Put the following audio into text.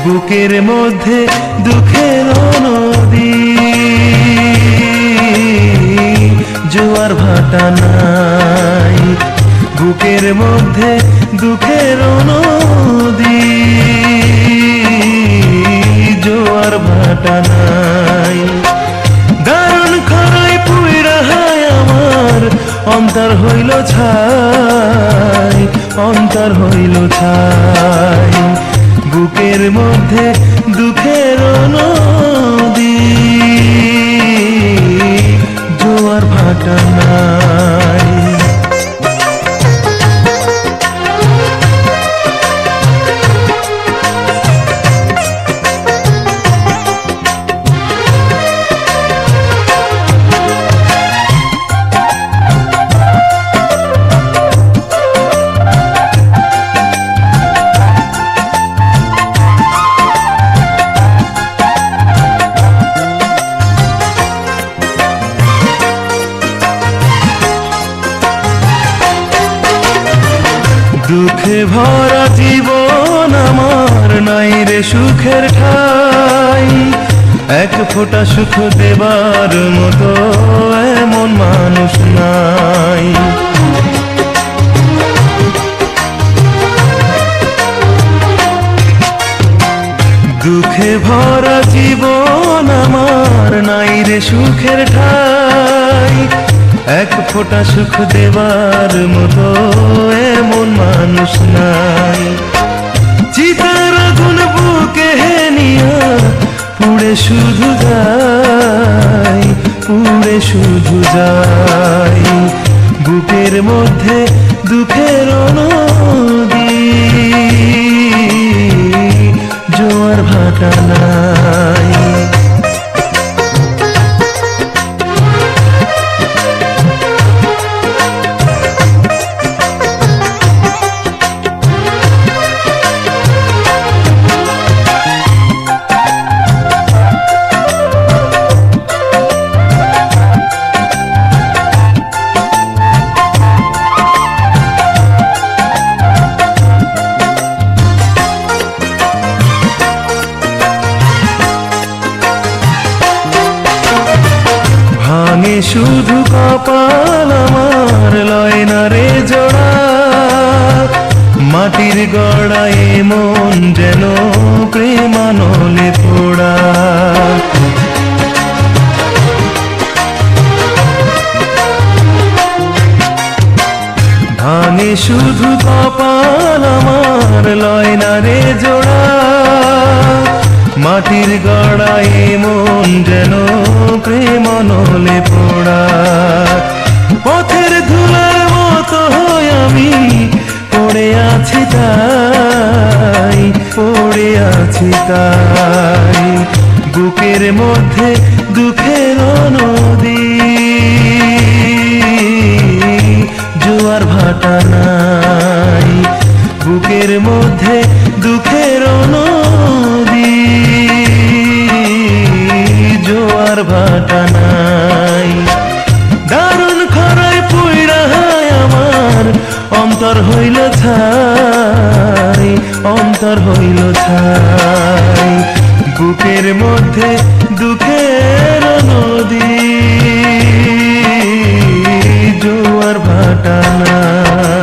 বুকের মধ্যে দুঃখের নদী, জোয়ার ভাটা নাই। বুকের মধ্যে দুঃখের নদী, জোয়ার ভাটা নাই। দারুণ খরায় পুইরা হায় আমার অন্তর হইল ছাই, অন্তর হইল ছাই। বুকের মধ্যে দুঃখের নদী, জোয়ার ভাটা নাই। দুঃখে ভরা জীবন আমার, নাই রে সুখের ঠাই। এক ফোঁটা সুখ দেবার মতো এমন মানুষ নাই। দুঃখে ভরা জীবন আমার, নাই রে সুখের ঠাই। এক ফোঁটা সুখ দেবার মতো এমন মানুষ নাই। চিতার আগুন বুকে নিয়া পুড়ে শুধু যাই, পুড়ে শুধু যাই। বুকের মধ্যে দুঃখের নদী, জোয়ার ভাটা নাই। ভাঙে শুধু কপাল আমার, লয় না রে জোড়া। মাটির গড়ায় মন যেন প্রেমানলে পোড়া। ভাঙে শুধু কপাল আমার, লয় না রে জোড়া। মাটির গড়ায় মন যেন প্রেমানলে পোড়া। পথের ধুলার মতো আমি পড়ে আছি তাই, পড়ে আছি তাই। বুকের মধ্যে দুঃখের নদী, জোয়ার ভাটা নাই। বুকের মধ্যে দুঃখের নদী, জোয়ার ভাটা নাই। দারুণ খরায় পুইরা হায় আমার অন্তর হইল ছাই, অন্তর হইল ছাই। বুকের মধ্যে দুঃখের নদী, জোয়ার ভাটা নাই।